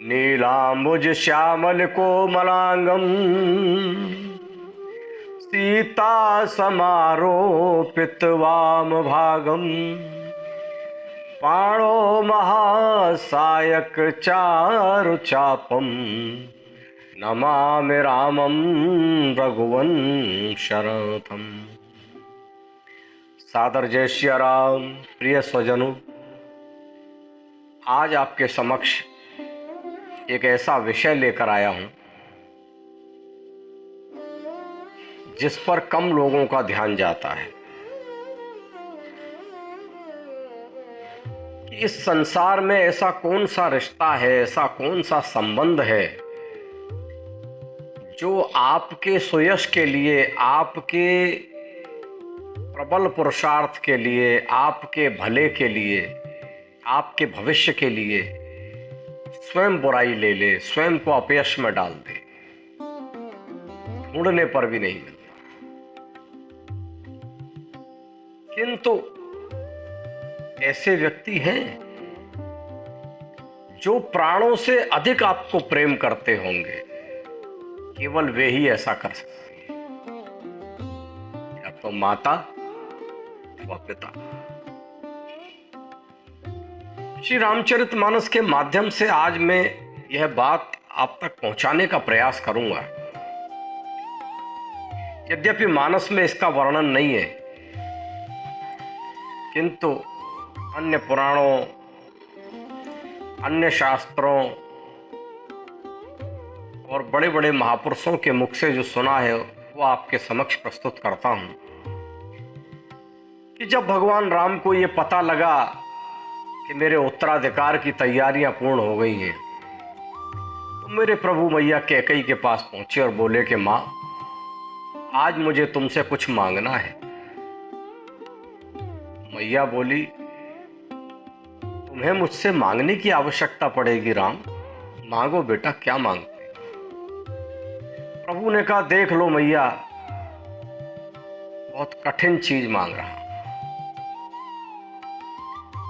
नीलाम्बुज श्यामल कोमलांगम सीता समारोपित वाम भागम पाणो महासायक चारु चापम नमामि रामं रघुवंशरथम। सादर जय श्री राम। प्रिय स्वजनों, आज आपके समक्ष एक ऐसा विषय लेकर आया हूं जिस पर कम लोगों का ध्यान जाता है कि इस संसार में ऐसा कौन सा रिश्ता है, ऐसा कौन सा संबंध है जो आपके सुयश के लिए, आपके प्रबल पुरुषार्थ के लिए, आपके भले के लिए, आपके भविष्य के लिए स्वयं बुराई ले ले, स्वयं को अपयश में डाल दे, ढूंढने पर भी नहीं मिलता। किंतु ऐसे व्यक्ति हैं जो प्राणों से अधिक आपको प्रेम करते होंगे, केवल वे ही ऐसा कर सकते हैं, या तो माता व पिता। श्री रामचरितमानस के माध्यम से आज मैं यह बात आप तक पहुंचाने का प्रयास करूंगा। यद्यपि मानस में इसका वर्णन नहीं है, किंतु अन्य पुराणों, अन्य शास्त्रों और बड़े बड़े महापुरुषों के मुख से जो सुना है वो आपके समक्ष प्रस्तुत करता हूं कि जब भगवान राम को ये पता लगा कि मेरे उत्तराधिकार की तैयारियां पूर्ण हो गई हैं, तो मेरे प्रभु मैया कैकेयी के पास पहुंचे और बोले कि मां, आज मुझे तुमसे कुछ मांगना है। मैया बोली, तुम्हें मुझसे मांगने की आवश्यकता पड़ेगी राम, मांगो बेटा, क्या मांगते। प्रभु ने कहा, देख लो मैया, बहुत कठिन चीज मांग रहा हूं।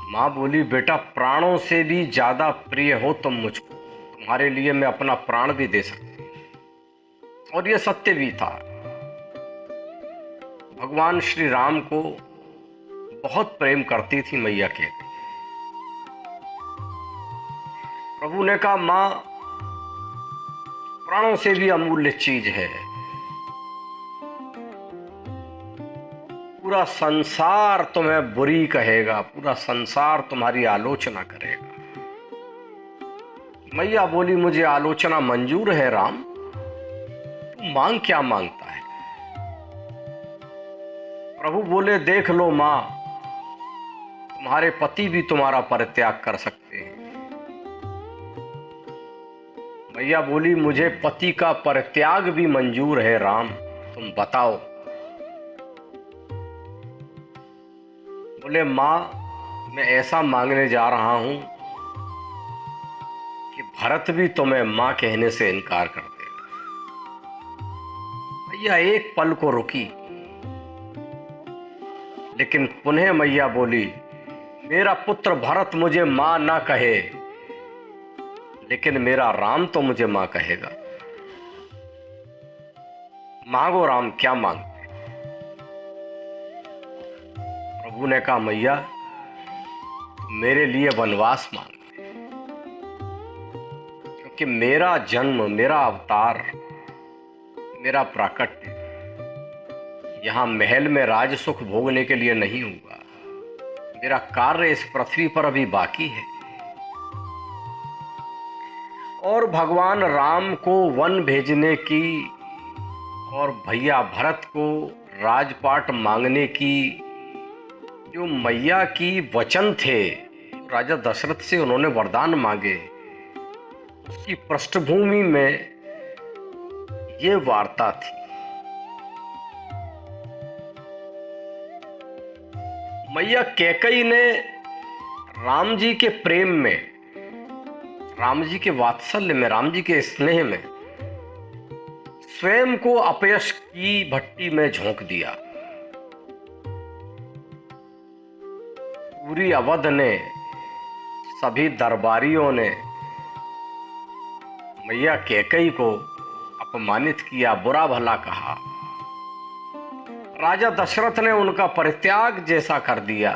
मां बोली, बेटा, प्राणों से भी ज्यादा प्रिय हो तुम मुझको, तुम्हारे लिए मैं अपना प्राण भी दे सकती हूं। और यह सत्य भी था। भगवान श्री राम को बहुत प्रेम करती थी मैया के। प्रभु ने कहा, मां, प्राणों से भी अमूल्य चीज है, पूरा संसार तुम्हें बुरी कहेगा, पूरा संसार तुम्हारी आलोचना करेगा। मैया बोली, मुझे आलोचना मंजूर है राम, तू मांग क्या मांगता है। प्रभु बोले, देख लो मां, तुम्हारे पति भी तुम्हारा परित्याग कर सकते हैं। मैया बोली, मुझे पति का परित्याग भी मंजूर है राम, तुम बताओ। बोले, मां, मैं ऐसा मांगने जा रहा हूं कि भरत भी तुम्हें मां कहने से इनकार कर देगा। मैया एक पल को रुकी, लेकिन पुनः मैया बोली, मेरा पुत्र भरत मुझे मां ना कहे, लेकिन मेरा राम तो मुझे मां कहेगा। मांगो राम, क्या मांगते। प्रभु ने कहा, मैया, मेरे लिए वनवास मांगते, क्योंकि मेरा जन्म, मेरा अवतार, मेरा प्राकट्य यहां महल में राज सुख भोगने के लिए नहीं हुआ। मेरा कार्य इस पृथ्वी पर अभी बाकी है। और भगवान राम को वन भेजने की और भैया भरत को राजपाट मांगने की जो मैया की वचन थे, राजा दशरथ से उन्होंने वरदान मांगे, उसकी पृष्ठभूमि में ये वार्ता थी। मैया कैकेयी ने राम जी के प्रेम में, राम जी के वात्सल्य में, राम जी के स्नेह में स्वयं को अपयश की भट्टी में झोंक दिया। पूरी अवध ने, सभी दरबारियों ने मैया कैकई को अपमानित किया, बुरा भला कहा। राजा दशरथ ने उनका परित्याग जैसा कर दिया,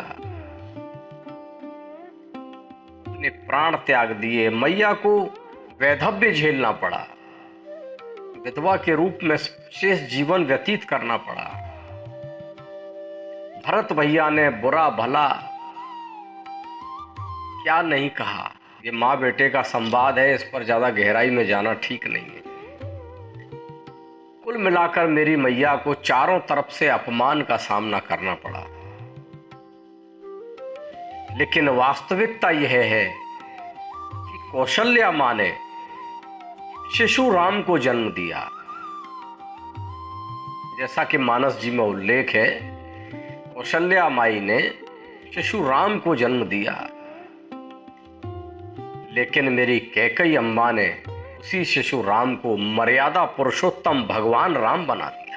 अपने प्राण त्याग दिए। मैया को वैधव्य झेलना पड़ा, विधवा के रूप में शेष जीवन व्यतीत करना पड़ा। भरत भैया ने बुरा भला क्या नहीं कहा। ये माँ बेटे का संवाद है, इस पर ज्यादा गहराई में जाना ठीक नहीं है। कुल मिलाकर मेरी मैया को चारों तरफ से अपमान का सामना करना पड़ा, लेकिन वास्तविकता यह है कि कौशल्या माँ ने शिशु राम को जन्म दिया। जैसा कि मानस जी में उल्लेख है, कौशल्या माई ने शिशु राम को जन्म दिया, लेकिन मेरी कैकई अम्मा ने उसी शिशु राम को मर्यादा पुरुषोत्तम भगवान राम बना दिया।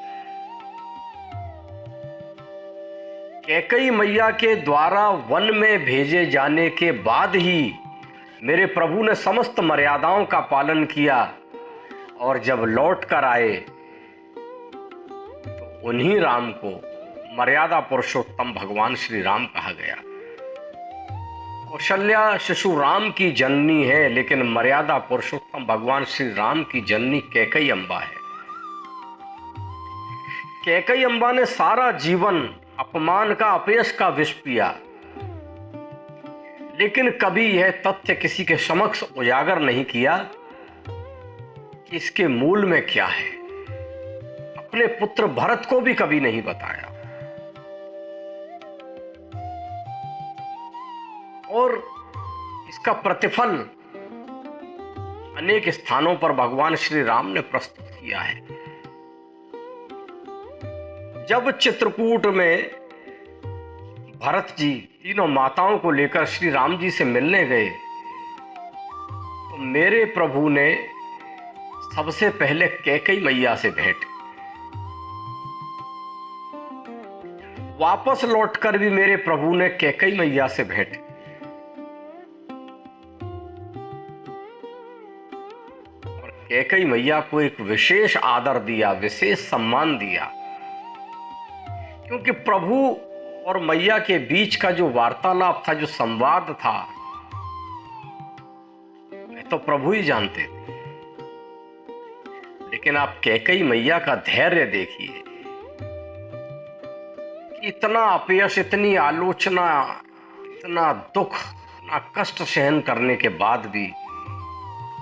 कैकई मैया के द्वारा वन में भेजे जाने के बाद ही मेरे प्रभु ने समस्त मर्यादाओं का पालन किया, और जब लौट कर आए तो उन्हीं राम को मर्यादा पुरुषोत्तम भगवान श्री राम कहा गया। कौशल्या शिशु राम की जननी है, लेकिन मर्यादा पुरुषोत्तम भगवान श्री राम की जननी कैकई अम्बा है। कैकई अम्बा ने सारा जीवन अपमान का, अपयश का विष पिया, लेकिन कभी यह तथ्य किसी के समक्ष उजागर नहीं किया कि इसके मूल में क्या है। अपने पुत्र भरत को भी कभी नहीं बताया, और इसका प्रतिफल अनेक स्थानों पर भगवान श्री राम ने प्रस्तुत किया है। जब चित्रकूट में भरत जी तीनों माताओं को लेकर श्री राम जी से मिलने गए, तो मेरे प्रभु ने सबसे पहले कैकई मैया से भेंट। वापस लौटकर भी मेरे प्रभु ने कैकई मैया से भेंट। कैकई मैया को एक विशेष आदर दिया, विशेष सम्मान दिया, क्योंकि प्रभु और मैया के बीच का जो वार्तालाप था, जो संवाद था, मैं तो प्रभु ही जानते थे। लेकिन आप कैकई मैया का धैर्य देखिए कि इतना अपयश, इतनी आलोचना, इतना दुख, इतना कष्ट सहन करने के बाद भी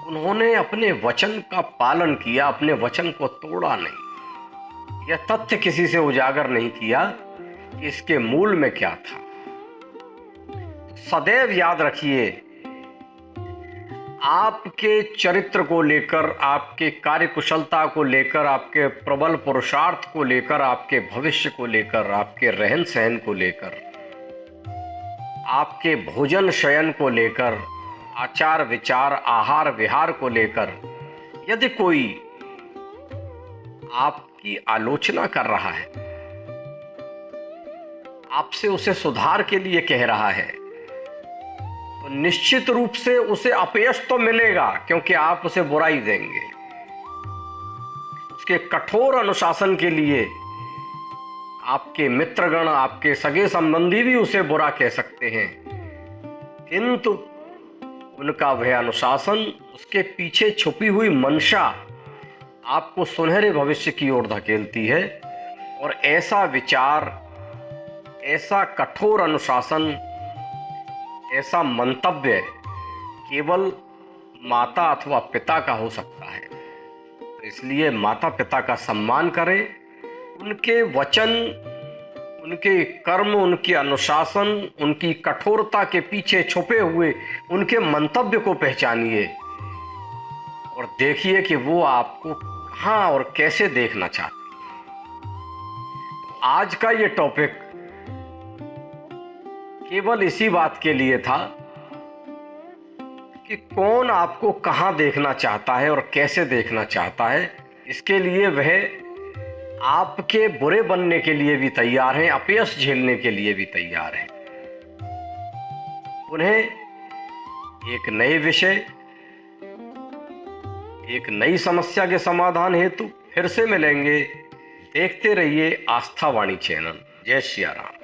उन्होंने अपने वचन का पालन किया, अपने वचन को तोड़ा नहीं। यह तथ्य किसी से उजागर नहीं किया कि इसके मूल में क्या था। सदैव याद रखिए, आपके चरित्र को लेकर, आपके कार्यकुशलता को लेकर, आपके प्रबल पुरुषार्थ को लेकर, आपके भविष्य को लेकर, आपके रहन सहन को लेकर, आपके भोजन शयन को लेकर, आचार विचार, आहार विहार को लेकर यदि कोई आपकी आलोचना कर रहा है, आपसे उसे सुधार के लिए कह रहा है, तो निश्चित रूप से उसे अपयश तो मिलेगा, क्योंकि आप उसे बुराई देंगे। उसके कठोर अनुशासन के लिए आपके मित्रगण, आपके सगे संबंधी भी उसे बुरा कह सकते हैं, किंतु उनका वह अनुशासन, उसके पीछे छुपी हुई मंशा आपको सुनहरे भविष्य की ओर धकेलती है। और ऐसा विचार, ऐसा कठोर अनुशासन, ऐसा मंतव्य केवल माता अथवा पिता का हो सकता है। तो इसलिए माता पिता का सम्मान करें, उनके वचन, उनके कर्म, उनके अनुशासन, उनकी कठोरता के पीछे छुपे हुए उनके मंतव्य को पहचानिए और देखिए कि वो आपको कहाँ और कैसे देखना चाहते हैं। आज का ये टॉपिक केवल इसी बात के लिए था कि कौन आपको कहाँ देखना चाहता है और कैसे देखना चाहता है। इसके लिए वह आपके बुरे बनने के लिए भी तैयार हैं, अपयश झेलने के लिए भी तैयार हैं। उन्हें एक नए विषय, एक नई समस्या के समाधान हेतु फिर से मिलेंगे। देखते रहिए आस्था वाणी चैनल। जय सिया राम।